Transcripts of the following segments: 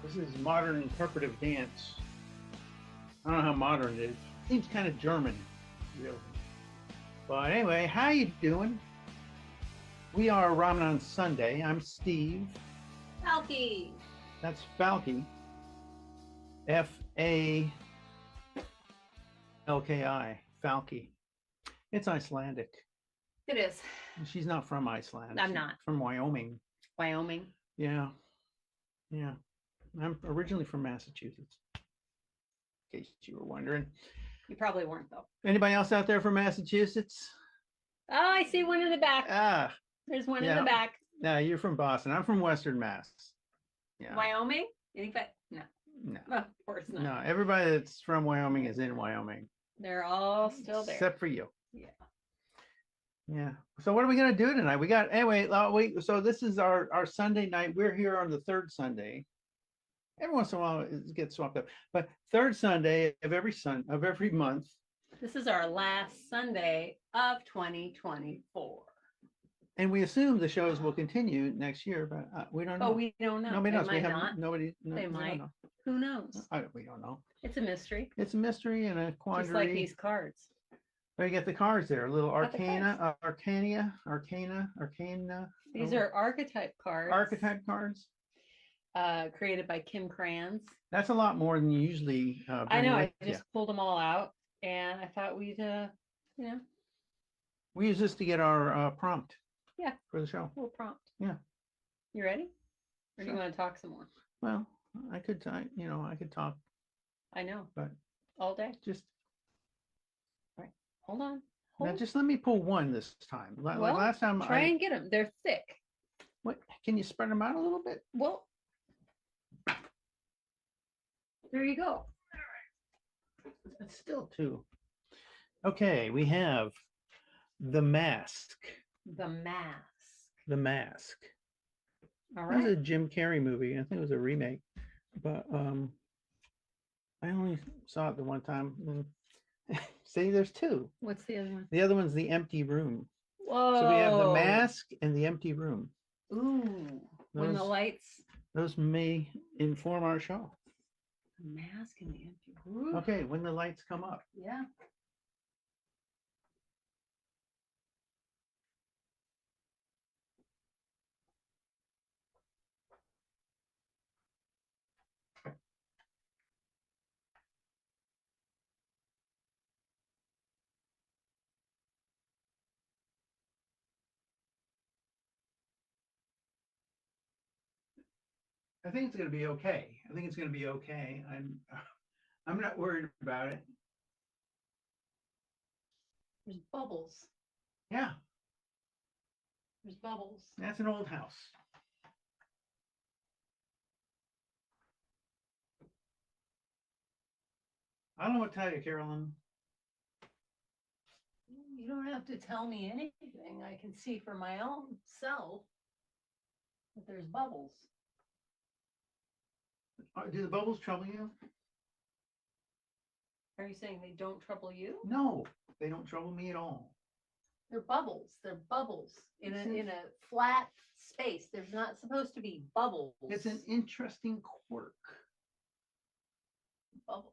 This is modern interpretive dance. I don't know how modern it is. Seems kind of German, really. But anyway, how you doing? We are Ramen on Sunday. I'm Steve. Falky. That's Falky. Falki. Falky. It's Icelandic. It is. She's not from Iceland. I'm She's not. from Wyoming. Wyoming. Yeah. Yeah. I'm originally from Massachusetts, in case you were wondering. You probably weren't, though. Anybody else out there from Massachusetts? Oh, I see one in the back. Ah, There's one in yeah. the back. No, you're from Boston. I'm from Western Mass. Yeah. Wyoming? Anybody? No. No. Of course not. No, everybody that's from Wyoming is in Wyoming. They're all still there. Except for you. Yeah. Yeah. So what are we gonna do tonight? We got anyway. So this is our Sunday night. We're here on the third Sunday. Every once in a while it gets swapped up, but third Sunday of every month. This is our last Sunday of 2024. And we assume the shows will continue next year, but we don't know. Oh, we don't know. Nobody knows. They might not. Nobody. They might. Don't know. Who knows? We don't know. It's a mystery. It's a mystery and a quandary. Just like these cards. Where you get the cards there, a little Got the arcana. These are archetype cards. Archetype cards. Created by Kim Kranz. That's a lot more than you usually. I know. I just pulled them all out, and I thought we'd, we use this to get our prompt. Yeah. For the show. A little prompt. Yeah. You ready? Or Sure. do you want to talk some more? Well, I could talk. I know. But all day. Just. Right. Hold on. Now just let me pull one this time. Like last time. Try and get them. They're thick. What? Can you spread them out a little bit? Well. There you go. It's still two. Okay, we have The Mask. The Mask. The Mask. All That was right. a Jim Carrey movie. I think it was a remake, but I only saw it the one time. See, there's two. What's the other one? The other one's The Empty Room. Whoa. So we have The Mask and The Empty Room. Ooh. When the lights. Those may inform our show. The Mask and the Empty Room. Okay, when the lights come up. Yeah. I think it's going to be okay. I'm not worried about it. There's bubbles. Yeah. There's bubbles. That's an old house. I don't know what to tell you, Carolyn. You don't have to tell me anything. I can see for my own self that there's bubbles. Do the bubbles trouble you? Are you saying they don't trouble you? No, they don't trouble me at all. They're bubbles. They're bubbles in a flat space. There's not supposed to be bubbles. It's an interesting quirk. Bubble.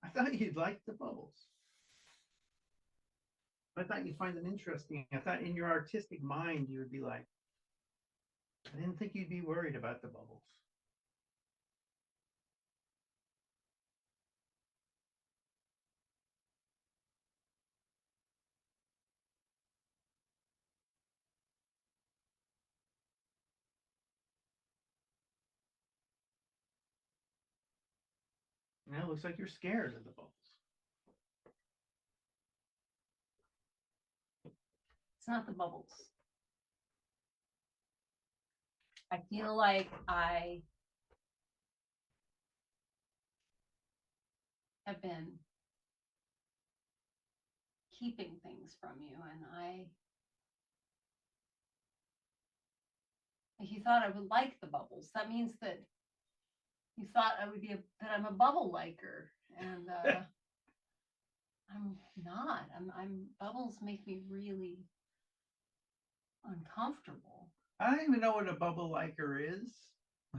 I thought you'd like the bubbles. I thought you'd find them interesting. I thought in your artistic mind you would be like, I didn't think you'd be worried about the bubbles. Now it looks like you're scared of the bubbles. It's not the bubbles. I feel like I have been keeping things from you, and you thought I would like the bubbles. That means that you thought I would be that I'm a bubble liker, and I'm not. Bubbles make me really uncomfortable. I don't even know what a bubble liker is.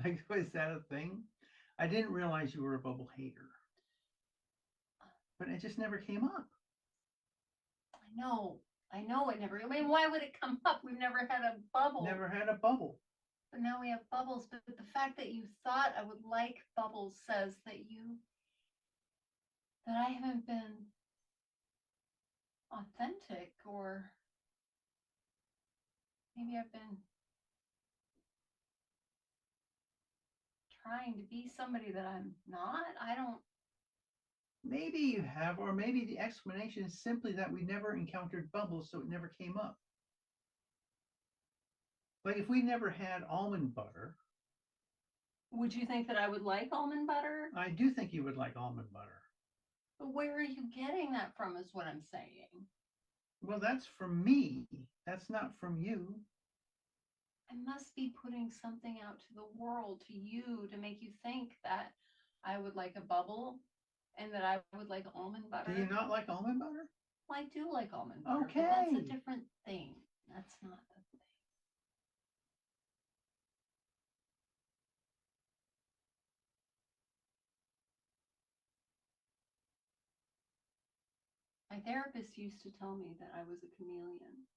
Like, is that a thing? I didn't realize you were a bubble hater, but it just never came up. I know it never. I mean, why would it come up? We've never had a bubble. Never had a bubble. But now we have bubbles. But the fact that you thought I would like bubbles says that I haven't been authentic, or maybe I've been trying to be somebody that I'm not. I don't. Maybe you have, or maybe the explanation is simply that we never encountered bubbles, so it never came up. Like if we never had almond butter, Would you think that I would like almond butter? I do think you would like almond butter. But where are you getting that from, is what I'm saying. Well, that's from me. That's not from you. I must be putting something out to the world, to you, to make you think that I would like a bubble and that I would like almond butter. Do you not like almond butter? Well, I do like almond butter, but that's a Okay. different thing. That's not the thing. My therapist used to tell me that I was a chameleon.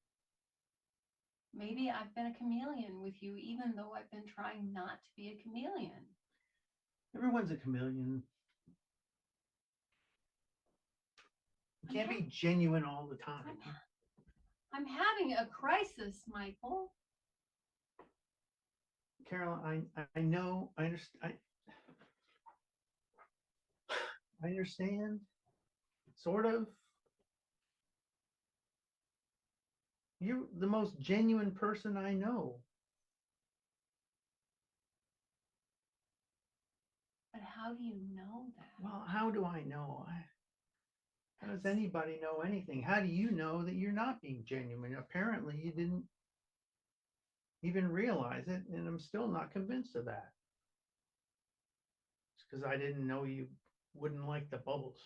Maybe I've been a chameleon with you, even though I've been trying not to be a chameleon. Everyone's a chameleon. You can't be genuine all the time. I'm having a crisis, Michael. Carolyn, I know, I understand. I understand, sort of. You're the most genuine person I know. But how do you know that? Well, how do I know? How does anybody know anything? How do you know that you're not being genuine? Apparently, you didn't even realize it, and I'm still not convinced of that. It's because I didn't know you wouldn't like the bubbles.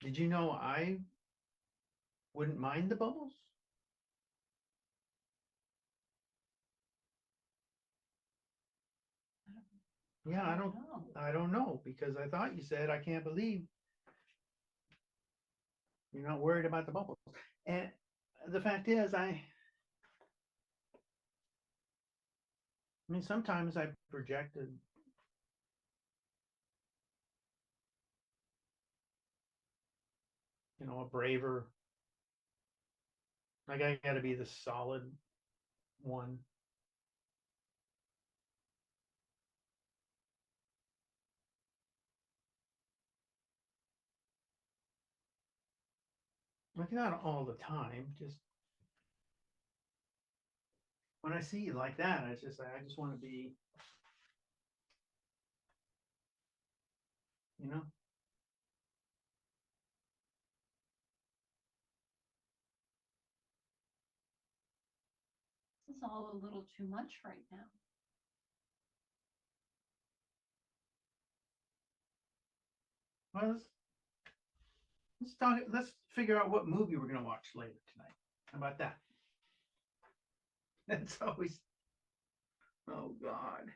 Did you know I wouldn't mind the bubbles? Yeah, I don't know, because I thought you said I can't believe you're not worried about the bubbles. And the fact is, I mean, sometimes I projected, a braver, like I got to be the solid one. Like not all the time, just when I see you like that, I just want to be, you know. This is all a little too much right now. Well, let's talk. Let's figure out what movie we're gonna watch later tonight. How about that? That's always. Oh God.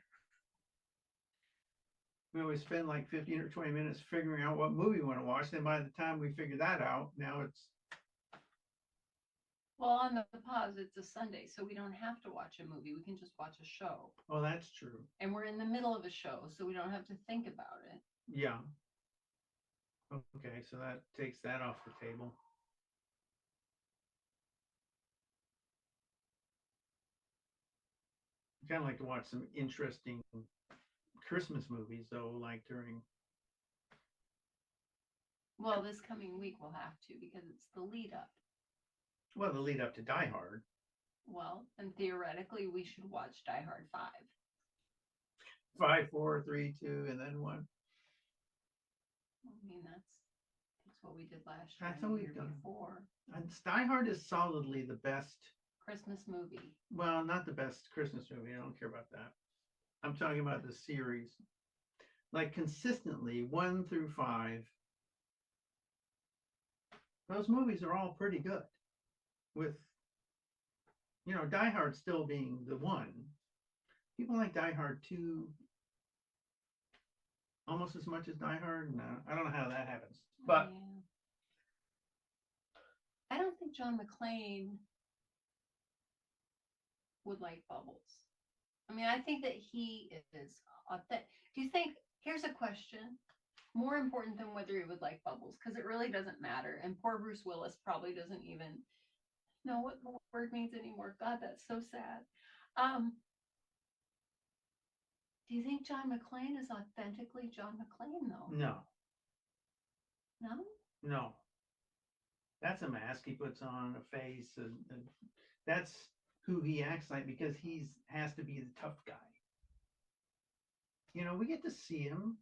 We always spend like 15 or 20 minutes figuring out what movie we want to watch. Then by the time we figure that out, now it's. Well, on the pause, it's a Sunday, so we don't have to watch a movie. We can just watch a show. Oh, that's true. And we're in the middle of a show, so we don't have to think about it. Yeah. Okay, so that takes that off the table. I kind of like to watch some interesting Christmas movies, though, like during. Well, this coming week we'll have to, because it's the lead up. Well, the lead up to Die Hard. Well, and theoretically, we should watch Die Hard 5. 5, 4, 3, 2, and then 1. I mean, that's what we did last year. That's what we've done. Before. And Die Hard is solidly the best Christmas movie. Well, not the best Christmas movie. I don't care about that. I'm talking about the series. Like consistently, 1 through 5. Those movies are all pretty good. With, Die Hard still being the one. People like Die Hard 2 almost as much as Die Hard. No, I don't know how that happens. But Yeah. I don't think John McClane would like Bubbles. I mean, I think that he is authentic. Do you think, here's a question, more important than whether he would like Bubbles, because it really doesn't matter. And poor Bruce Willis probably doesn't even know what the word means anymore. God, that's so sad. Do you think John McClane is authentically John McClane, though? no, No? no. That's a mask he puts on, a face, and that's who he acts like because he has to be the tough guy. We get to see him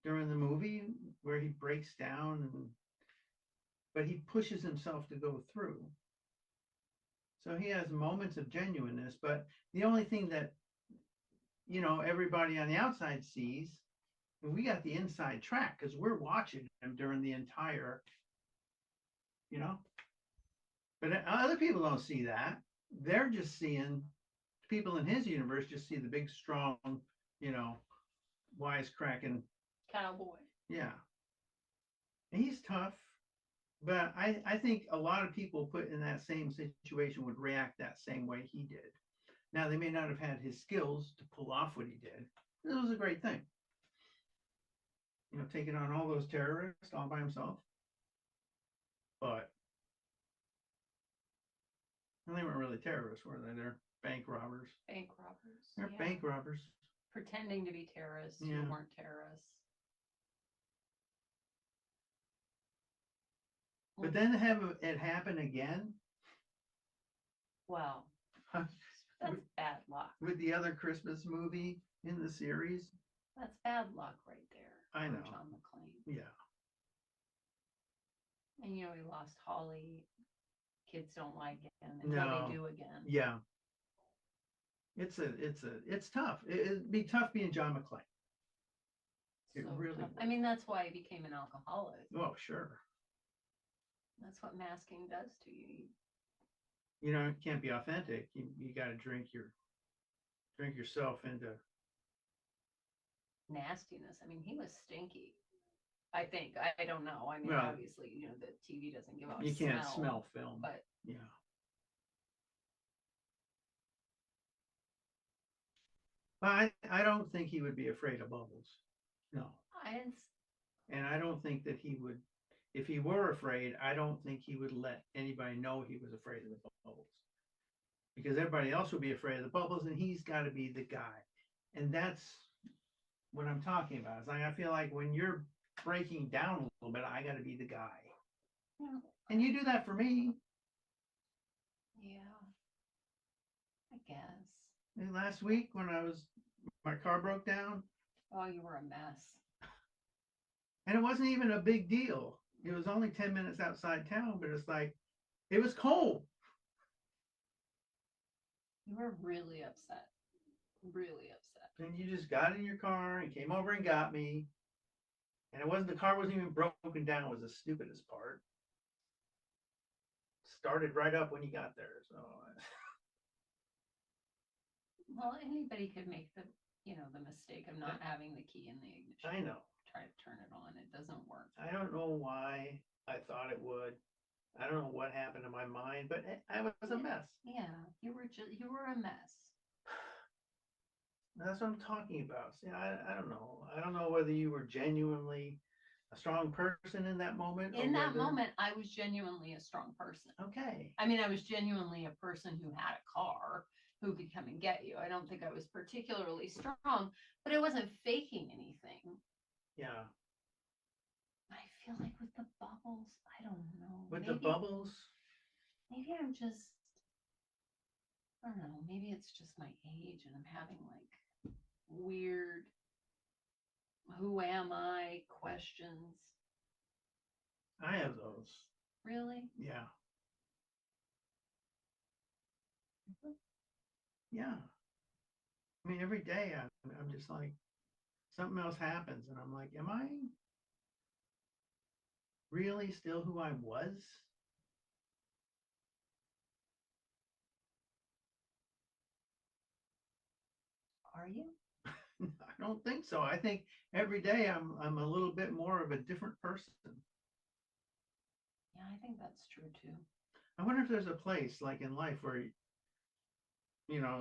during the movie where he breaks down, but he pushes himself to go through. So he has moments of genuineness, but the only thing that everybody on the outside sees, and we got the inside track because we're watching him during the entire, but other people don't see that. They're just seeing people in his universe just see the big, strong, wisecracking Cowboy. Yeah. And he's tough, but I think a lot of people put in that same situation would react that same way he did. Now, they may not have had his skills to pull off what he did. It was a great thing. Taking on all those terrorists all by himself. But they weren't really terrorists, were they? They're bank robbers. Bank robbers. They're yeah. bank robbers. Pretending to be terrorists Yeah. who weren't terrorists. But then to have it happen again Well, that's bad luck. with the other Christmas movie in the series. That's bad luck right there. I know. John McClane. Yeah. And we lost Holly. Kids don't like it until No. they do again. Yeah. It's tough. It'd be tough being John McClane. It So really tough. would. I mean, that's why he became an alcoholic. Oh, sure. That's what masking does to you. It can't be authentic. You got to drink yourself into Nastiness. I mean, he was stinky. I think. I don't know. I mean, Well, obviously, the TV doesn't give out you can't smell film. But yeah. But I don't think he would be afraid of bubbles. No. And I don't think that he would, if he were afraid, I don't think he would let anybody know he was afraid of the bubbles. Because everybody else would be afraid of the bubbles, and he's got to be the guy. And that's what I'm talking about. It's like I feel like when you're breaking down a little bit, I got to be the guy. Yeah. And you do that for me. Yeah. I guess. And last week when my car broke down. Oh, you were a mess. And it wasn't even a big deal. It was only 10 minutes outside town, but it's like, it was cold. You were really upset. Really upset. And you just got in your car and came over and got me. And the car wasn't even broken down, was the stupidest part. Started right up when you got there. So well, anybody could make the mistake of not having the key in the ignition. I know. Try to turn it on. It doesn't work. I don't know why I thought it would. I don't know what happened in my mind, but I was a mess. Yeah, you were a mess. That's what I'm talking about. See, I don't know. I don't know whether you were genuinely a strong person in that moment. In that moment, I was genuinely a strong person. Okay. I mean, I was genuinely a person who had a car, who could come and get you. I don't think I was particularly strong, but I wasn't faking anything. Yeah. I feel like with the bubbles, I don't know. With the bubbles? Maybe I'm just, I don't know, maybe it's just my age and I'm having like weird, who am I questions. I have those. Really? Yeah. yeah. I mean, every day I'm just like, something else happens, and I'm like, am I really still who I was? Are you? I don't think so. I think every day I'm a little bit more of a different person. Yeah, I think that's true too. I wonder if there's a place like in life where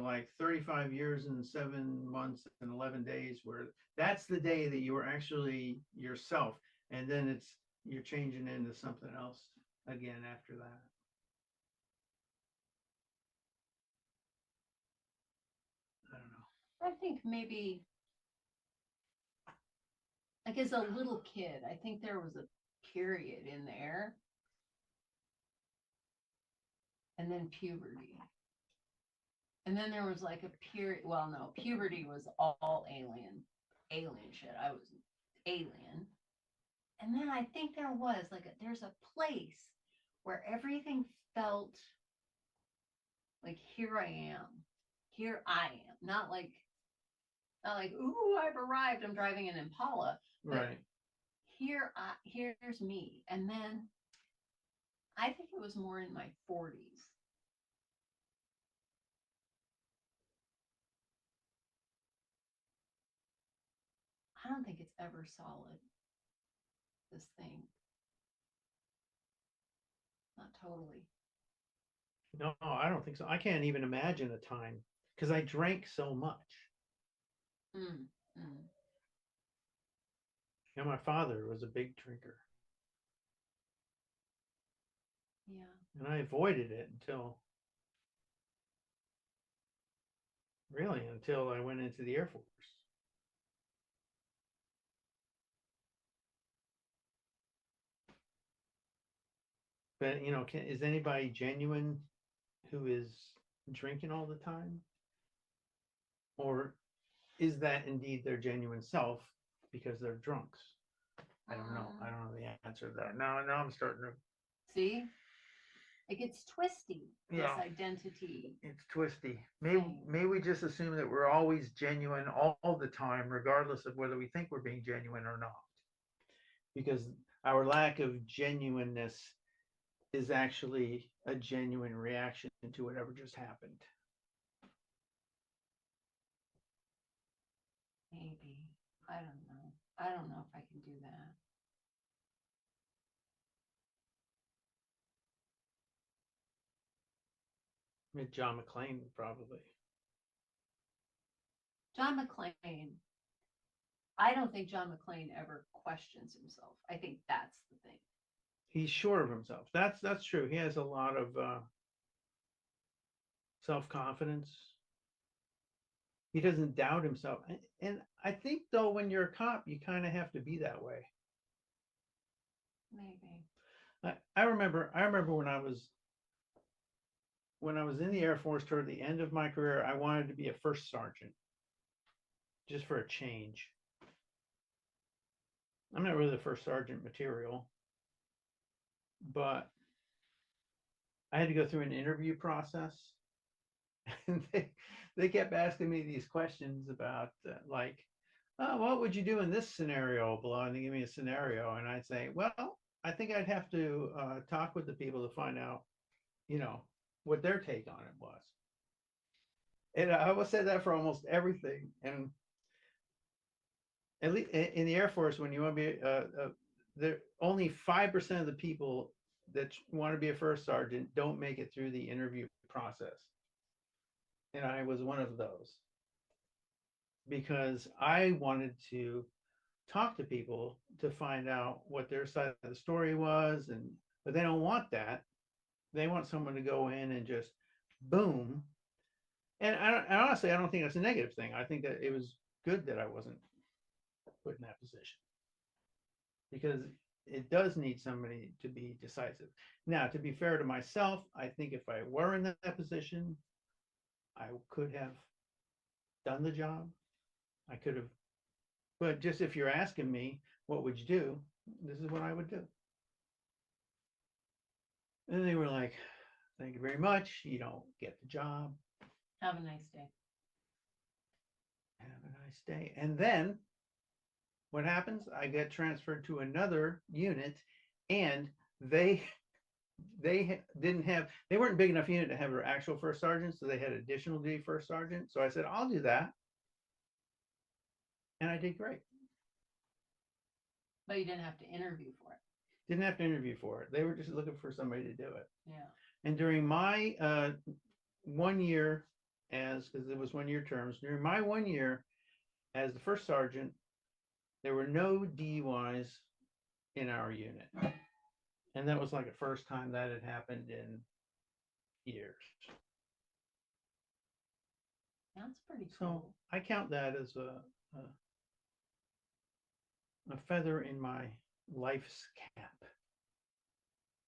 like 35 years and 7 months and 11 days where that's the day that you were actually yourself, and then you're changing into something else again after that. I don't know. I think maybe like as a little kid, I think there was a period in there and then puberty. And then there was like a period, well, no, puberty was all alien shit. I was alien. And then I think there was like there's a place where everything felt like here I am, not like ooh I've arrived, I'm driving an Impala, but Right. here's me. And then I think it was more in my 40s. I don't think it's ever solid, this thing. Not totally. No, I don't think so. I can't even imagine a time because I drank so much. Mm, mm. My father was a big drinker, Yeah. and I avoided it until I went into the Air Force. But is anybody genuine who is drinking all the time, or is that indeed their genuine self because they're drunks? I don't know. I don't know the answer to that. Now I'm starting to. See, it gets twisty. This Yeah, identity it's twisty. Maybe we just assume that we're always genuine all the time, regardless of whether we think we're being genuine or not. Because our lack of genuineness is actually a genuine reaction to whatever just happened. maybe. I don't know. I don't know if I can do that. John McClane probably. John McClane. I don't think John McClane ever questions himself. I think that's the thing. He's sure of himself. That's true. He has a lot of self-confidence. He doesn't doubt himself. And I think though, when you're a cop, you kind of have to be that way. Maybe. I remember when I was in the Air Force toward the end of my career, I wanted to be a first sergeant just for a change. I'm not really the first sergeant material, but I had to go through an interview process. And they kept asking me these questions about like, oh, what would you do in this scenario? Blah, and they give me a scenario, and I'd say, well, I think I'd have to talk with the people to find out, you know, what their take on it was. And I always said that for almost everything. And at least in the Air Force, when you want to be there, only 5% of the people that want to be a first sergeant don't make it through the interview process. And I was one of those because I wanted to talk to people to find out what their side of the story was, but they don't want that. They want someone to go in and just boom. And honestly, I don't think that's a negative thing. I think that it was good that I wasn't put in that position because it does need somebody to be decisive. Now, to be fair to myself, I think if I were in that position, I could have done the job. I could have, but just if you're asking me, what would you do? This is what I would do. And they were like, thank you very much. You don't get the job. Have a nice day. Have a nice day. And then what happens? I get transferred to another unit, and they didn't have, they weren't big enough unit to have their actual first sergeant, so they had additional duty first sergeant. So I said, I'll do that, and I did great. But you didn't have to interview for it. Didn't have to interview for it. They were just looking for somebody to do it. Yeah. And during my 1 year, as because it was 1 year terms, during my 1 year as the first sergeant, there were no DUIs in our unit. And that was like the first time that had happened in years. That's pretty So cool. I count that as a feather in my life's cap.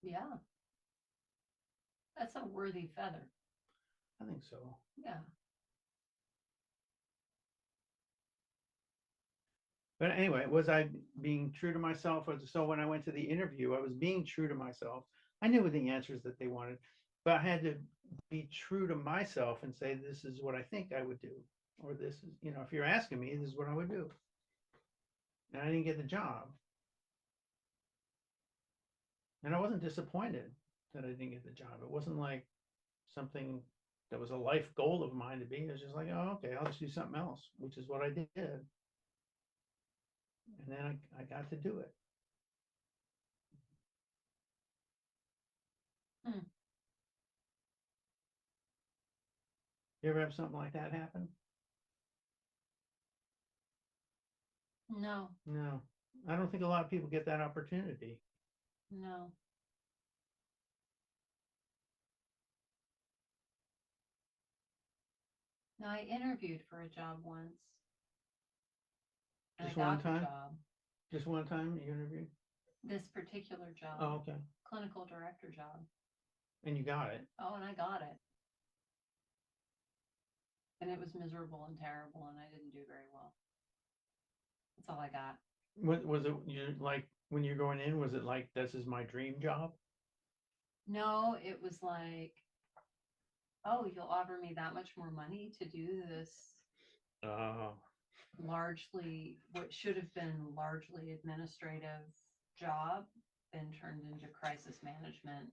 Yeah. That's a worthy feather. I think so. Yeah. But anyway, was I being true to myself? So when I went to the interview, I was being true to myself. I knew the answers that they wanted, but I had to be true to myself and say, this is what I think I would do. Or this is, if you're asking me, this is what I would do. And I didn't get the job. And I wasn't disappointed that I didn't get the job. It wasn't like something that was a life goal of mine to be. It was just like, oh, okay, I'll just do something else, which is what I did. And then I got to do it. You ever have something like that happen? No. No. I don't think a lot of people get that opportunity. No. No, I interviewed for a job once. And Just I got one the time? job. Just one time you interviewed? This particular job. Oh, okay. Clinical director job. And you got it. Oh, and I got it. And it was miserable and terrible, and I didn't do very well. That's all I got. What was it? You like when you're going in? Was it like this is my dream job? No, it was like, oh, you'll offer me that much more money to do this largely, what should have been largely administrative job, then turned into crisis management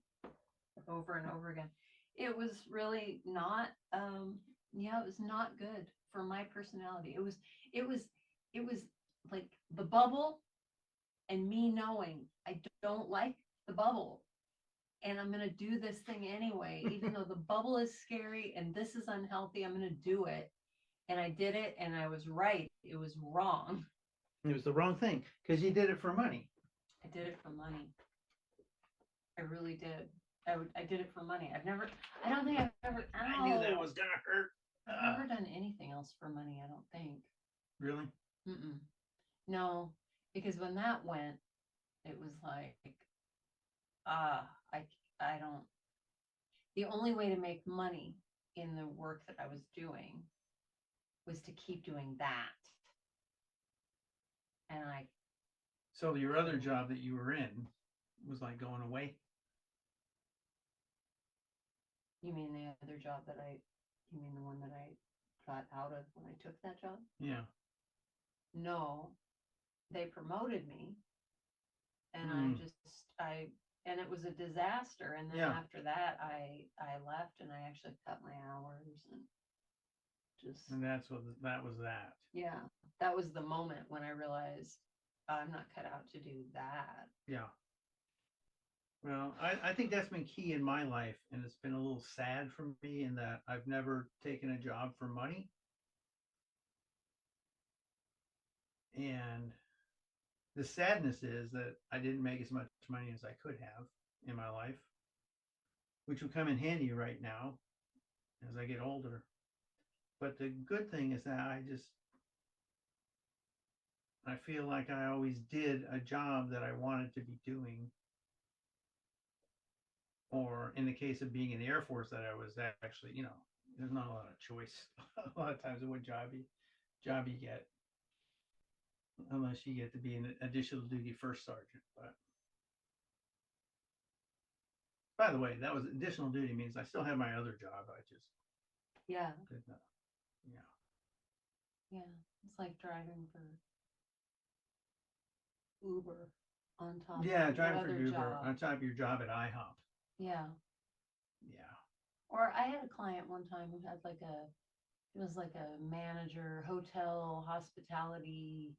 over and over again. It was really not, yeah, it was not good for my personality. It was like the bubble and me knowing I don't like the bubble. And I'm going to do this thing anyway, even though the bubble is scary and this is unhealthy, I'm going to do it. And I did it, and I was right. It was wrong. It was the wrong thing because you did it for money. I did it for money. I really did. I did it for money. I don't think I've ever, I knew that was going to hurt. I've never done anything else for money, I don't think. Really? Mm-mm. No, because when that went, it was like, I don't, the only way to make money in the work that I was doing was to keep doing that. And So your other job that you were in was like going away? You mean the other job you mean the one that I got out of when I took that job? Yeah. No, they promoted me, and and it was a disaster. And then after that, I left, and I actually cut my hours and just. And that was that. Yeah, that was the moment when I realized I'm not cut out to do that. Yeah. Well, I think that's been key in my life, and it's been a little sad for me in that I've never taken a job for money. And the sadness is that I didn't make as much money as I could have in my life, which will come in handy right now as I get older. But the good thing is that I feel like I always did a job that I wanted to be doing. Or in the case of being in the Air Force, that I was actually, there's not a lot of choice a lot of times of what job you get, unless you get to be an additional duty first sergeant. But by the way, that was additional duty means I still have my other job. I just Yeah, Yeah. yeah. It's like driving for Uber on top of Yeah, your driving for other Uber job. on top of your job at IHOP. Yeah. Yeah. Or I had a client one time who had like it was like a manager, hotel, hospitality.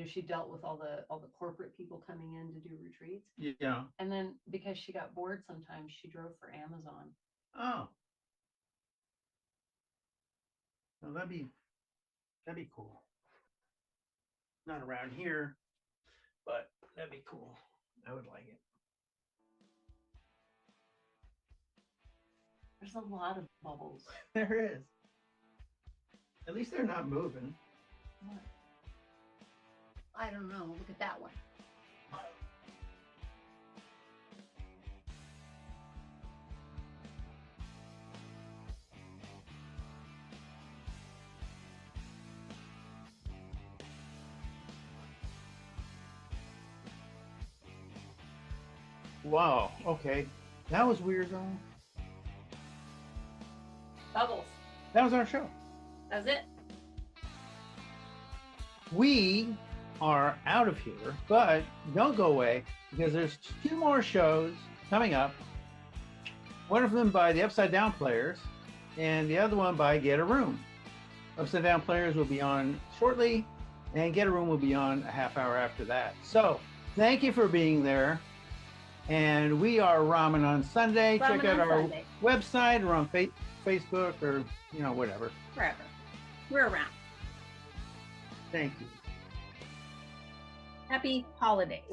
She dealt with all the corporate people coming in to do retreats. Yeah. And then because she got bored sometimes, she drove for Amazon. Oh. Well, that'd be cool. Not around here, but that'd be cool. I would like it. There's a lot of bubbles. There is. At least they're not moving. What? I don't know. Look at that one. Wow. Okay. That was weird though. Bubbles. That was our show. That's it. We are out of here, but don't go away because there's 2 more shows coming up. One of them by the Upside Down Players and the other one by Get a Room. Upside Down Players will be on shortly and Get a Room will be on a half hour after that. So thank you for being there. And we are Ramen on Sunday. Ramen Check out on our Sunday. website or on Facebook or, whatever. Wherever. We're around. Thank you. Happy holidays.